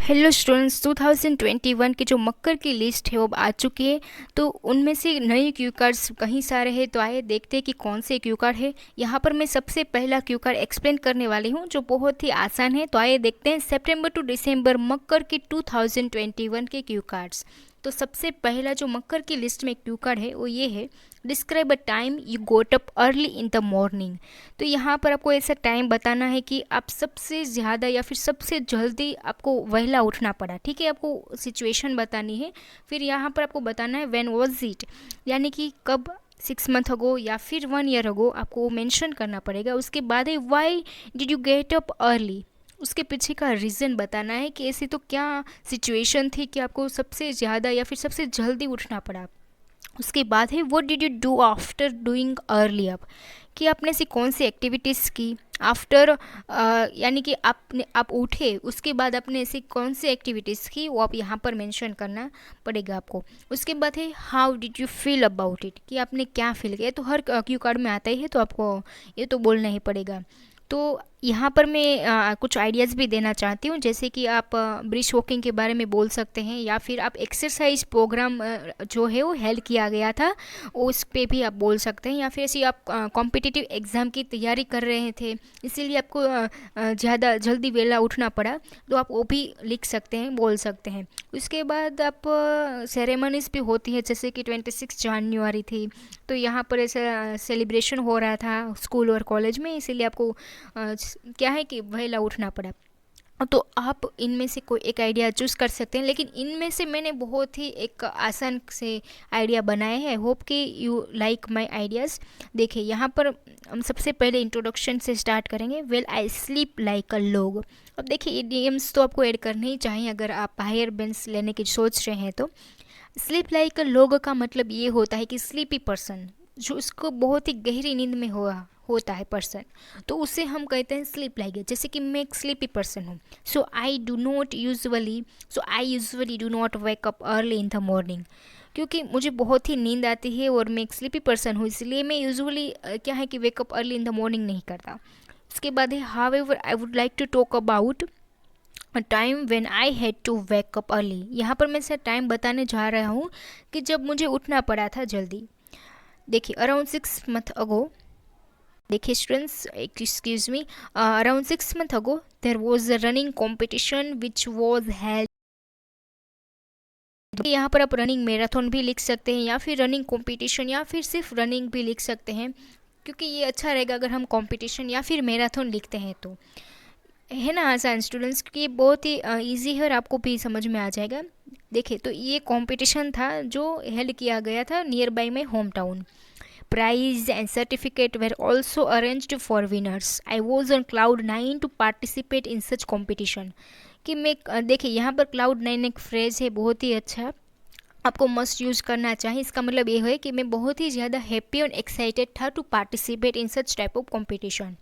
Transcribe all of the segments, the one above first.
Hello students, 2021 की जो मकर की लिस्ट है वो अब आ चुकी है। तो उनमें से नए क्यू कार्ड्स कहीं सारे हैं, तो आइए देखते हैं कि कौन से क्यू कार्ड है। यहाँ पर मैं सबसे पहला क्यू कार्ड एक्सप्लेन करने वाली हूँ जो बहुत ही आसान है। तो आइए देखते हैं सितंबर टू दिसंबर मकर की 2021 के क्यू कार्ड्स। तो सबसे पहला जो मकर की लिस्ट में क्यू कार्ड है वो ये है, describe a time you got up early in the morning. तो यहाँ पर आपको ऐसा टाइम बताना है कि आप सबसे ज़्यादा या फिर सबसे जल्दी आपको वहला उठना पड़ा। ठीक है, आपको सिचुएशन बतानी है। फिर यहाँ पर आपको बताना है व्हेन वाज इट, यानी कि कब, 6 मंथ अगो या फिर 1 ईयर अगो, आपको वो मेंशन करना पड़ेगा। उसके बाद है why did you get up early, उसके पीछे का रीज़न बताना है कि ऐसी तो क्या सिचुएशन थी कि आपको सबसे ज़्यादा या फिर सबसे जल्दी उठना पड़ा। उसके बाद है what did you do after doing early up, कि आपने ऐसी कौन सी एक्टिविटीज़ की आफ्टर, यानी कि आप उठे उसके बाद आपने ऐसी कौन सी एक्टिविटीज़ की, वो आप यहाँ पर मेंशन करना पड़ेगा आपको। उसके बाद है how did you feel about it, कि आपने क्या फील किया। तो हर क्यू कार्ड में आता ही है, तो आपको ये तो बोलना ही पड़ेगा। तो यहाँ पर मैं कुछ आइडियाज़ भी देना चाहती हूँ, जैसे कि आप ब्रिज वॉकिंग के बारे में बोल सकते हैं, या फिर आप एक्सरसाइज प्रोग्राम जो है वो हेल्ड किया गया था उस पे भी आप बोल सकते हैं, या फिर ऐसी आप कॉम्पिटिटिव एग्ज़ाम की तैयारी कर रहे थे इसीलिए आपको ज़्यादा जल्दी वेला उठना पड़ा, तो आप वो भी लिख सकते हैं, बोल सकते हैं। उसके बाद आप सेरेमनीज़ भी होती है, जैसे कि 26 जनवरी थी, तो यहाँ पर ऐसा सेलिब्रेशन हो रहा था स्कूल और कॉलेज में, इसीलिए आपको क्या है कि वहेला उठना पड़ा। तो आप इनमें से कोई एक आइडिया चूज़ कर सकते हैं, लेकिन इनमें से मैंने बहुत ही एक आसान से आइडिया बनाए हैं। होप कि यू लाइक माय आइडियाज़। देखिए यहाँ पर हम सबसे पहले इंट्रोडक्शन से स्टार्ट करेंगे। वेल आई स्लीप लाइक अ लोग। अब देखिए इडियम्स तो आपको ऐड करने ही चाहिए अगर आप हायर बेंस लेने की सोच रहे हैं तो। स्लीप लाइक अ लोग का मतलब ये होता है कि स्लीपी पर्सन, जो उसको बहुत ही गहरी नींद में होता है पर्सन, तो उसे हम कहते हैं स्लीप लाइक। जैसे कि मैं एक स्लीपी पर्सन हूँ, so I usually do not wake up early in the morning, क्योंकि मुझे बहुत ही नींद आती है और मैं एक स्लीपी पर्सन हूँ, इसलिए मैं यूजुअली क्या है कि wake up early in the morning नहीं करता। उसके बाद है however I would like to talk about time when I had to wake up early. यहाँ पर मैं से टाइम बताने जा रहा हूँ कि जब मुझे उठना पड़ा था जल्दी। देखिए अराउंड 6 मंथ अगो, देखिए students excuse me, around 6 month ago there was a running competition which was held. यहाँ पर आप रनिंग मैराथन भी लिख सकते हैं, या फिर रनिंग कॉम्पिटिशन, या फिर सिर्फ रनिंग भी लिख सकते हैं, क्योंकि ये अच्छा रहेगा अगर हम कॉम्पिटिशन या फिर मैराथन लिखते हैं तो, है ना आसान स्टूडेंट्स, क्योंकि ये बहुत ही ईजी है और आपको भी समझ में आ जाएगा। देखिए तो ये कंपटीशन था जो हेल्ड किया गया था near by my home town. Prize and certificate were also arranged for winners. I was on cloud 9 to participate in such competition. कि मैं देखिए यहाँ पर क्लाउड 9 एक फ्रेज है बहुत ही अच्छा, आपको मस्ट यूज़ करना चाहिए। इसका मतलब ये है कि मैं बहुत ही ज़्यादा हैप्पी और एक्साइटेड था to participate in such type of competition.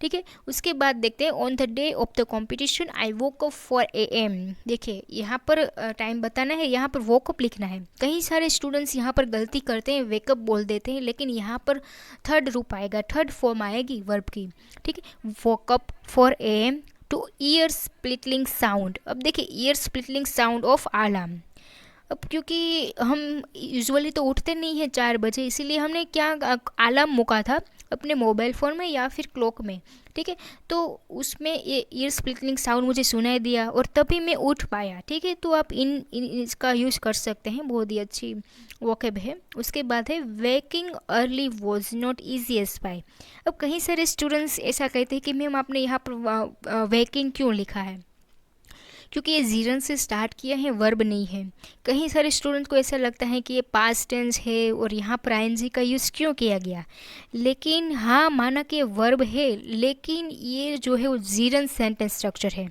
ठीक है, उसके बाद देखते हैं on the day of the competition I woke up 4 AM। देखिए यहाँ पर टाइम बताना है, यहाँ पर वोकअप लिखना है। कई सारे स्टूडेंट्स यहाँ पर गलती करते हैं, वेकअप बोल देते हैं, लेकिन यहाँ पर थर्ड रूप आएगा, थर्ड फॉर्म आएगी वर्ब की। ठीक है, woke up 4 AM to ear splitting sound. अब देखिए ear splitting sound of alarm. अब क्योंकि हम यूजुअली तो उठते नहीं हैं 4 बजे, इसीलिए हमने क्या अलार्म मुका था अपने मोबाइल फ़ोन में या फिर क्लॉक में। ठीक है, तो उसमें ये ईयर स्प्लिटलिंग साउंड मुझे सुनाई दिया और तभी मैं उठ पाया। ठीक है, तो आप इसका यूज़ कर सकते हैं, बहुत ही अच्छी वोकेब है। उसके बाद है waking early was not easy as by. अब कहीं सारे स्टूडेंट्स ऐसा कहते हैं कि मैम आपने यहाँ पर वेकिंग क्यों लिखा है, क्योंकि ये जीरन से स्टार्ट किया है, वर्ब नहीं है। कहीं सारे स्टूडेंट को ऐसा लगता है कि ये पास्ट टेंस है और यहाँ पर आईएनजी का यूज़ क्यों किया गया, लेकिन हाँ माना कि वर्ब है, लेकिन ये जो है वो जीरन सेंटेंस स्ट्रक्चर है।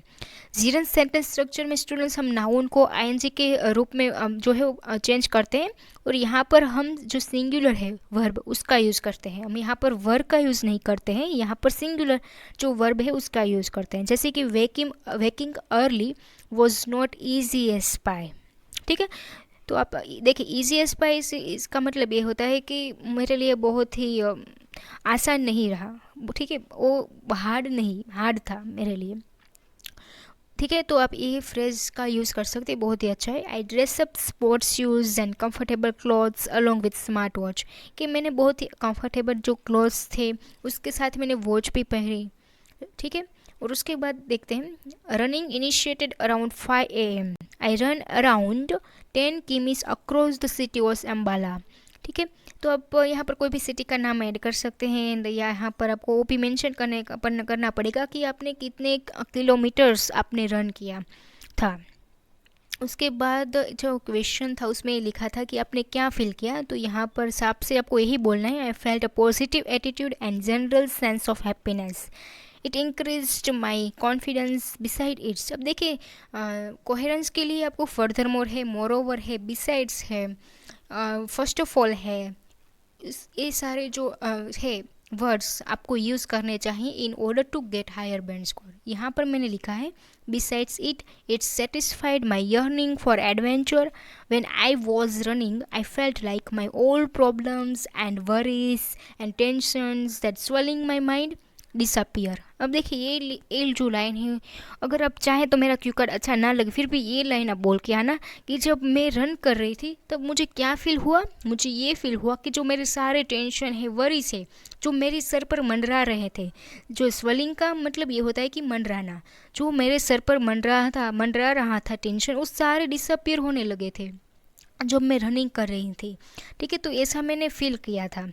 जीरन सेंटेंस स्ट्रक्चर में स्टूडेंट्स हम नाउन को आईएनजी के रूप में जो है वो चेंज करते हैं, और यहाँ पर हम जो सिंगुलर है वर्ब उसका यूज़ करते हैं। हम यहाँ पर वर्ब का यूज़ नहीं करते हैं, यहाँ पर सिंगुलर जो वर्ब है उसका यूज़ करते हैं। जैसे कि waking early was not easy as pie. ठीक है, तो आप देखिए ईजी एज पाई से इसका मतलब ये होता है कि मेरे लिए बहुत ही आसान नहीं रहा। ठीक है, वो हार्ड नहीं, हार्ड था मेरे लिए। ठीक है, तो आप ये फ्रेज का यूज़ कर सकते हैं, बहुत ही अच्छा है। आई dress up sports shoes and comfortable clothes along with smart watch, कि मैंने बहुत ही कंफर्टेबल जो क्लॉथ्स थे उसके साथ मैंने वॉच भी पहनी। ठीक है, और उसके बाद देखते हैं, running initiated around 5 AM, I ran around 10 kms across the city of Ambala. ठीक है, तो आप यहाँ पर कोई भी सिटी का नाम ऐड कर सकते हैं, या यहाँ पर आपको वो भी मेंशन करना पड़ेगा कि आपने कितने किलोमीटर्स आपने रन किया था। उसके बाद जो क्वेश्चन था उसमें लिखा था कि आपने क्या फील किया, तो यहाँ पर साफ से आपको यही बोलना है, I felt a positive attitude and general sense of happiness, it increased my confidence beside it's. अब देखिए, कोहेरेंस के लिए आपको फर्दर मोर है, मोर ओवर है, बिसाइड्स है, फर्स्ट ऑफ ऑल है, ये सारे जो है वर्ड्स आपको यूज़ करने चाहिए in order to get higher band score. यहाँ पर मैंने लिखा है, besides it it's satisfied my yearning for adventure, when I was running I felt like my old problems and worries and tensions that swelling my mind disappear. अब देखिए ये जो line है, अगर आप चाहें तो मेरा क्यू कार्ड अच्छा ना लगे फिर भी ये लाइन आप बोल के आना कि जब मैं रन कर रही थी तब मुझे क्या फील हुआ। मुझे ये फील हुआ कि जो मेरे सारे टेंशन है, वरीज है, जो मेरे सर पर मंडरा रहे थे, जो स्वेलिंग का मतलब ये होता है कि मंडराना, जो मेरे सर पर मंडरा रहा था टेंशन, उस सारे डिसअपियर होने लगे थे जब मैं रनिंग कर रही थी। ठीक है, तो ऐसा मैंने फील किया था।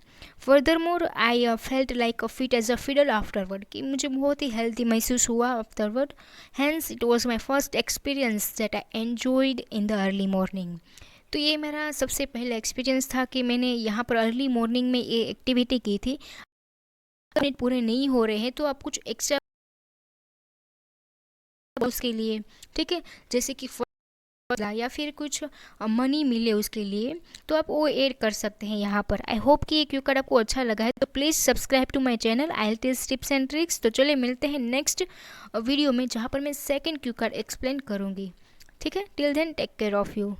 Further more I felt like a fit as a fiddle afterward, कि मुझे बहुत ही हेल्थी महसूस हुआ afterward. Hence it was my first experience that I enjoyed in the early morning. तो ये मेरा सबसे पहला एक्सपीरियंस था कि मैंने यहाँ पर अर्ली मॉर्निंग में ये एक्टिविटी की थी। मिनट पूरे नहीं हो रहे हैं तो आप कुछ एक्स्ट्रा उसके लिए, ठीक है, जैसे कि या फिर कुछ मनी मिले उसके लिए, तो आप वो ऐड कर सकते हैं यहाँ पर। आई होप कि ये क्यू कार्ड आपको अच्छा लगा है, तो please subscribe to my channel IELTS tips and tricks. तो चलिए मिलते हैं नेक्स्ट वीडियो में जहाँ पर मैं सेकंड क्यू कार्ड एक्सप्लेन करूँगी। ठीक है, till then take care of you.